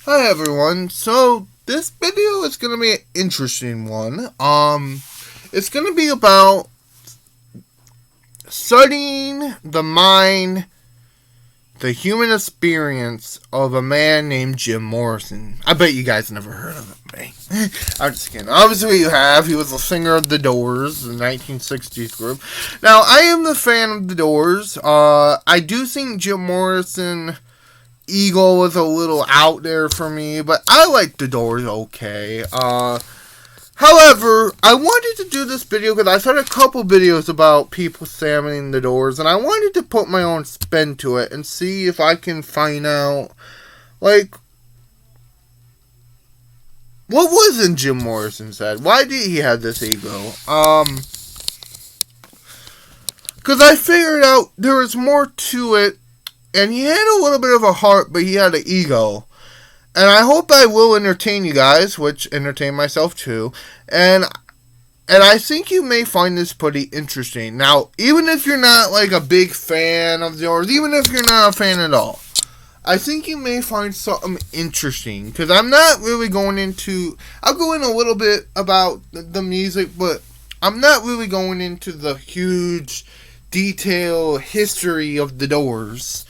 Hi everyone. So this video is gonna be an interesting one. It's gonna be about studying the mind, the human experience of a man named Jim Morrison. I bet you guys never heard of him, right? I'm just kidding. Obviously you have. He was the singer of The Doors, the 1960s group. Now, I am the fan of The Doors. I do think Jim Morrison Eagle was a little out there for me, but I like The Doors okay. However, I wanted to do this video because I saw a couple videos about people examining The Doors, and I wanted to put my own spin to it and see if I can find out, like, what was in Jim Morrison's head? Why did he have this ego? Because I figured out there was more to it, and he had a little bit of a heart, but he had an ego. And I hope I will entertain you guys, which entertain myself too. And I think you may find this pretty interesting. Now, even if you're not like a big fan of the Doors, even if you're not a fan at all, I think you may find something interesting. Because I'm not really going into... I'll go in a little bit about the music, but I'm not really going into the huge detailed history of the Doors.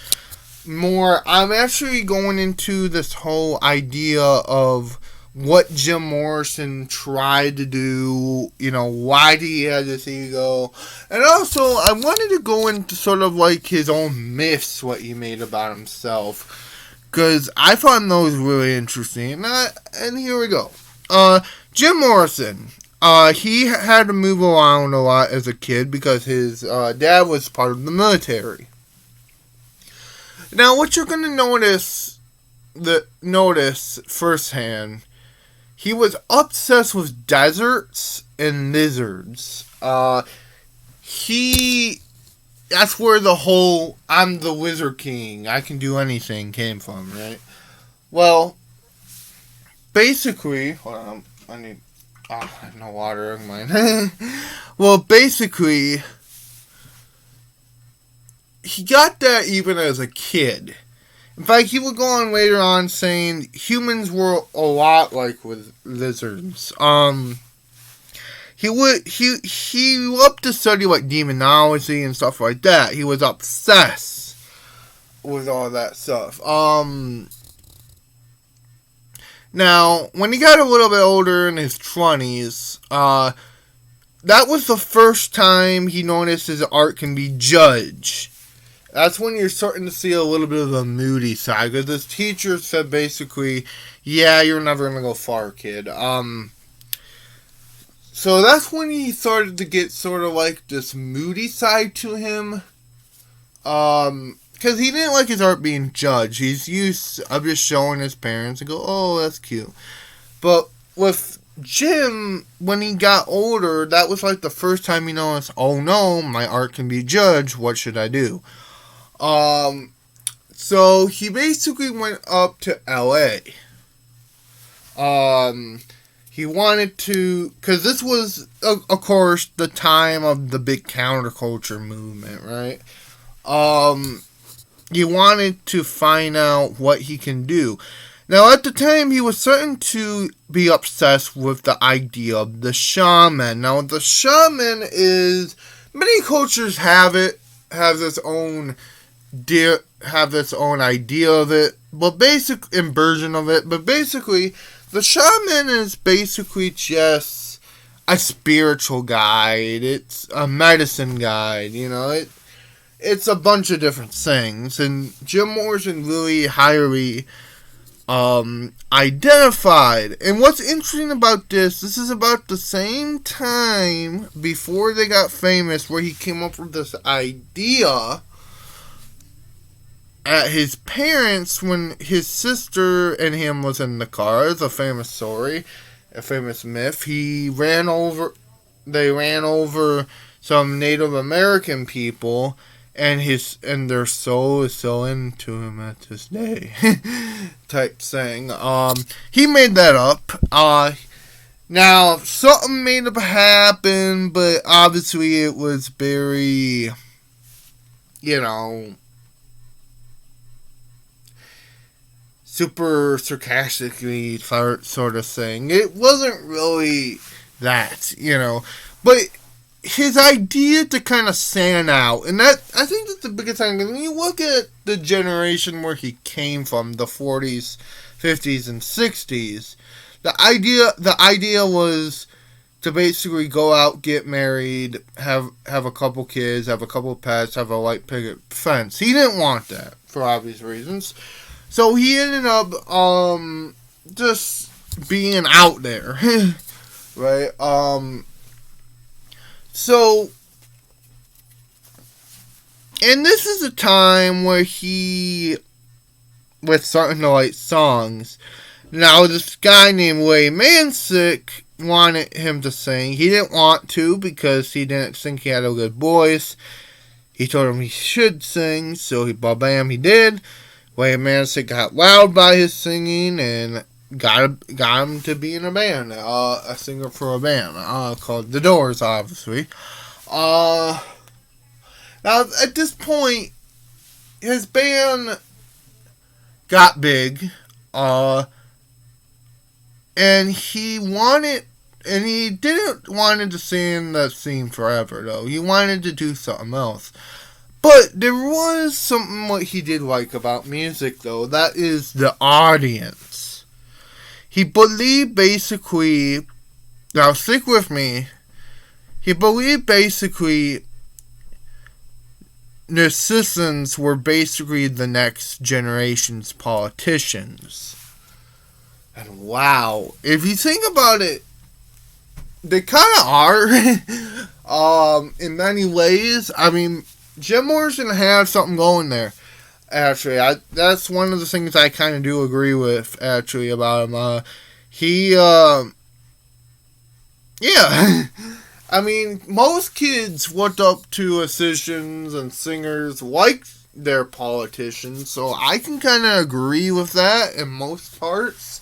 More, I'm actually going into this whole idea of what Jim Morrison tried to do, why did he have this ego, and also I wanted to go into sort of like his own myths, what he made about himself, because I found those really interesting, and here we go. Jim Morrison, he had to move around a lot as a kid because his dad was part of the military. Now, what you're going to notice firsthand, he was obsessed with deserts and lizards. That's where the whole "I'm the Wizard King, I can do anything" came from, right? Well, basically, hold on, I have no water in mine. Well, basically, he got that even as a kid. In fact, he would go on later on saying humans were a lot like with lizards. He loved to study like demonology and stuff like that. He was obsessed with all that stuff. Now, when he got a little bit older in his 20s, that was the first time he noticed his art can be judged. That's when you're starting to see a little bit of the moody side. Because his teacher said basically, yeah, you're never going to go far, kid. So that's when he started to get sort of like this moody side to him. Because he didn't like his art being judged. He's used of just showing his parents and go, oh, that's cute. But with Jim, when he got older, that was like the first time he noticed, oh no, my art can be judged. What should I do? So he basically went up to LA. He wanted to, because this was, of course, the time of the big counterculture movement, right? He wanted to find out what he can do. Now, at the time, he was starting to be obsessed with the idea of the shaman. Now, the shaman is, many cultures have this own idea of it, but version of it. But basically, the shaman is basically just a spiritual guide. It's a medicine guide. It's a bunch of different things. And Jim Morrison really highly identified. And what's interesting about this is about the same time before they got famous, where he came up with this idea at his parents when his sister and him was in the car. It's a famous story, a famous myth. They ran over some Native American people, and their soul is so into him at this day, type thing. He made that up. Now something made it happen, but obviously it was very, super sarcastically sort of thing. It wasn't really that, But his idea to kind of stand out, and that, I think that's the biggest thing. When you look at the generation where he came from, the 40s, 50s, and 60s, the idea was to basically go out, get married, have a couple kids, have a couple pets, have a white picket fence. He didn't want that for obvious reasons. So he ended up just being out there. Right? So, and this is a time where he was starting to write songs. Now, this guy named Ray Mansick wanted him to sing. He didn't want to because he didn't think he had a good voice. He told him he should sing, so he did. Ray Mansick got wowed by his singing and got him to be in a band, a singer for a band called The Doors, obviously. Now, at this point, his band got big, and he didn't want to sing that scene forever, though. He wanted to do something else. But there was something what he did like about music, though. That is the audience. He believed basically, now stick with me, he believed basically musicians were basically the next generation's politicians. And wow, if you think about it, they kind of are. In many ways. I mean, Jim Morrison had something going there. Actually, that's one of the things I kind of do agree with, actually, about him. Yeah. I mean, most kids looked up to musicians and singers like their politicians, so I can kind of agree with that in most parts.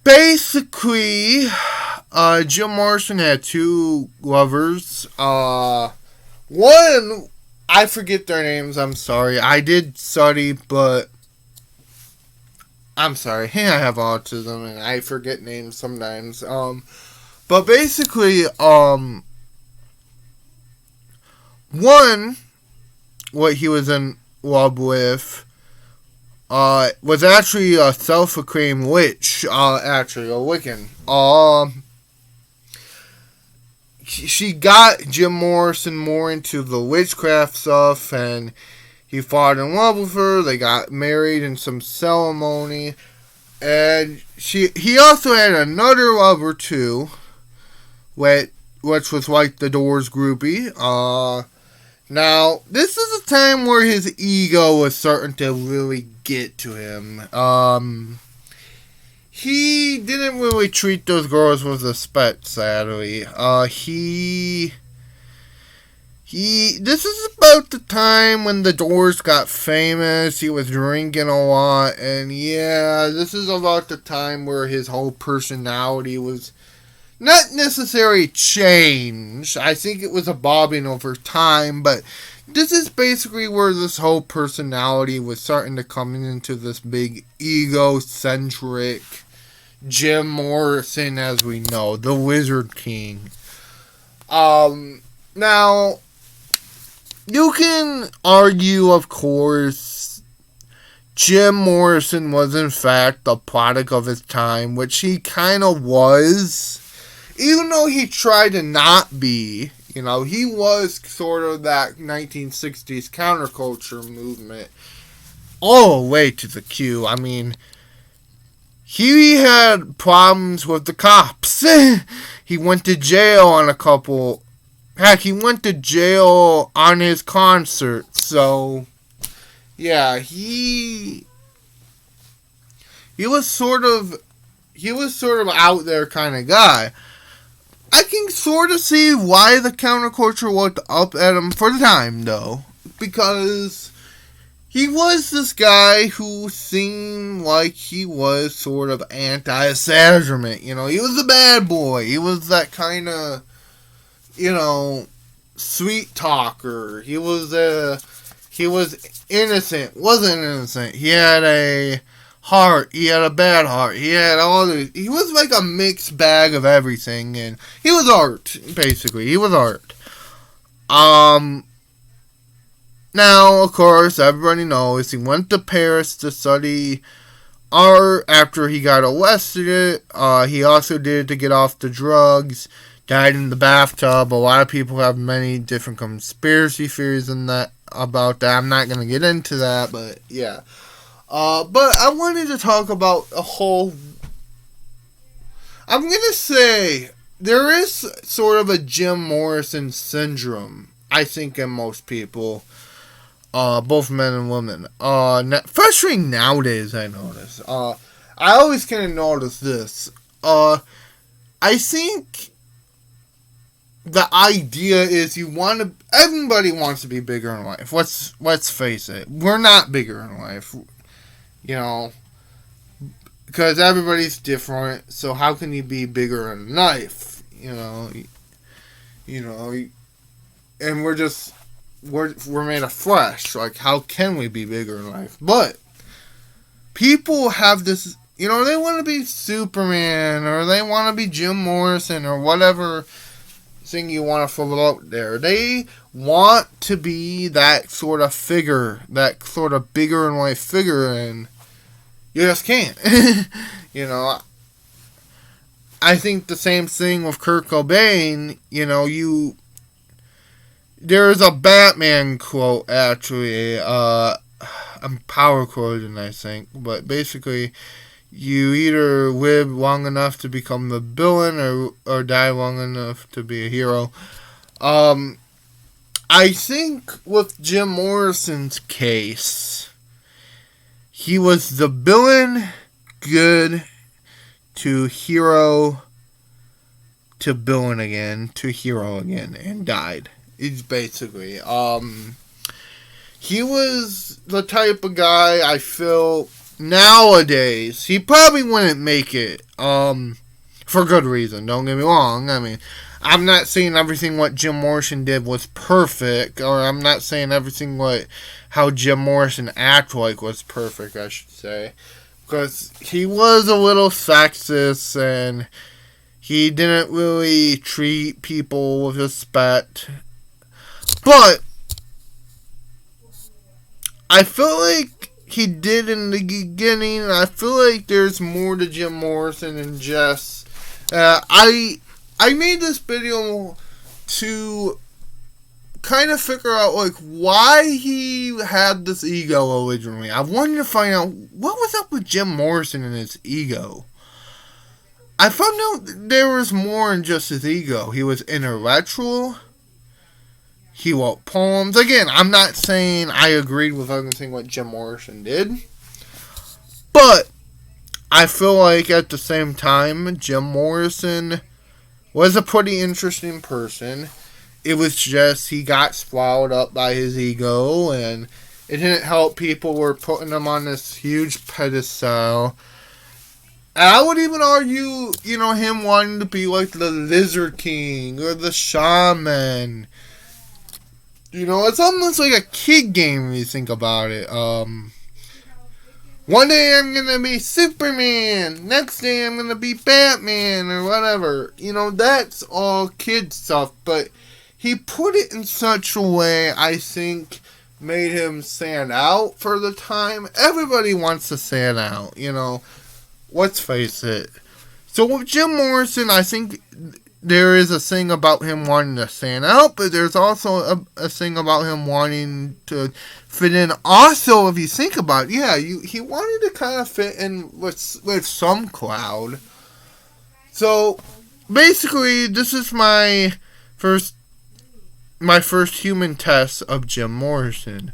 Basically, Jim Morrison had two lovers. One, I forget their names, I'm sorry. I did study, but I'm sorry. I have autism and I forget names sometimes. But basically, one, what he was in love with, was actually a self-acclaimed witch, actually, a Wiccan. She got Jim Morrison more into the witchcraft stuff, and he fell in love with her. They got married in some ceremony, and he also had another lover too, which was like the Doors groupie. Now, this is a time where his ego was starting to really get to him. He didn't really treat those girls with respect, sadly. This is about the time when the Doors got famous. He was drinking a lot, and yeah, this is about the time where his whole personality was not necessarily changed. I think it was evolving over time, but this is basically where this whole personality was starting to come into this big egocentric Jim Morrison, as we know, the Wizard King. Now, you can argue, of course, Jim Morrison was in fact a product of his time, which he kind of was. Even though he tried to not be, he was sort of that 1960s counterculture movement all the way to the Q. I mean, he had problems with the cops. He went to jail on a couple. Heck, he went to jail on his concert. So, yeah, he was sort of out there kind of guy. I can sort of see why the counterculture looked up at him for the time, though. Because he was this guy who seemed like he was sort of anti-establishment. He was a bad boy. He was that kind of, sweet talker. He He was innocent, wasn't innocent. He had a heart. He had a bad heart. He had all the. He was like a mixed bag of everything, and he was art, basically. He was art. Now, of course, everybody knows he went to Paris to study art after he got arrested. He also did it to get off the drugs. Died in the bathtub. A lot of people have many different conspiracy theories about that. I'm not going to get into that, but yeah. But I wanted to talk about a whole... I'm going to say there is sort of a Jim Morrison syndrome, I think, in most people. Both men and women. Especially nowadays, I notice. I always kind of notice this. I think the idea is everybody wants to be bigger in life. Let's face it. We're not bigger in life. You know, because everybody's different. So how can you be bigger in life? You know, and we're made of flesh. Like, how can we be bigger in life? But people have this, they want to be Superman, or they want to be Jim Morrison, or whatever thing you want to throw out there. They want to be that sort of figure, that sort of bigger in life figure, and you just can't. I think the same thing with Kurt Cobain. There's a Batman quote, actually. I'm power quoting, I think. But basically, you either live long enough to become the villain or die long enough to be a hero. I think with Jim Morrison's case, he was the villain, good, to hero, to villain again, to hero again, and died. It's basically, he was the type of guy I feel nowadays, he probably wouldn't make it, for good reason, don't get me wrong. I mean, I'm not saying everything what Jim Morrison did was perfect, or I'm not saying everything how Jim Morrison acted like was perfect, I should say, because he was a little sexist, and he didn't really treat people with respect. But I feel like he did in the beginning. I feel like there's more to Jim Morrison than just... I made this video to kind of figure out why he had this ego originally. I wanted to find out what was up with Jim Morrison and his ego. I found out there was more than just his ego. He was intellectual. He wrote poems. Again, I'm not saying I agreed with everything what Jim Morrison did. But I feel like at the same time, Jim Morrison was a pretty interesting person. It was just he got swallowed up by his ego, and it didn't help. People were putting him on this huge pedestal. And I would even argue, him wanting to be like the Lizard King or the Shaman. It's almost like a kid game when you think about it. One day I'm going to be Superman. Next day I'm going to be Batman or whatever. That's all kid stuff. But he put it in such a way, I think, made him stand out for the time. Everybody wants to stand out, Let's face it. So with Jim Morrison, I think there is a thing about him wanting to stand out, but there's also a thing about him wanting to fit in. Also, if you think about it, he wanted to kind of fit in with some crowd. So, basically, this is my first human test of Jim Morrison.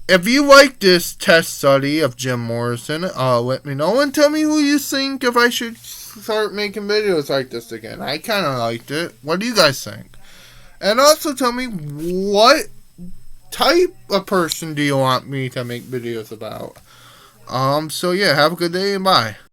If you like this test study of Jim Morrison, let me know and tell me who you think if I should start making videos like this again. I kind of liked it. What do you guys think? And also tell me what type of person do you want me to make videos about. So yeah, have a good day and bye.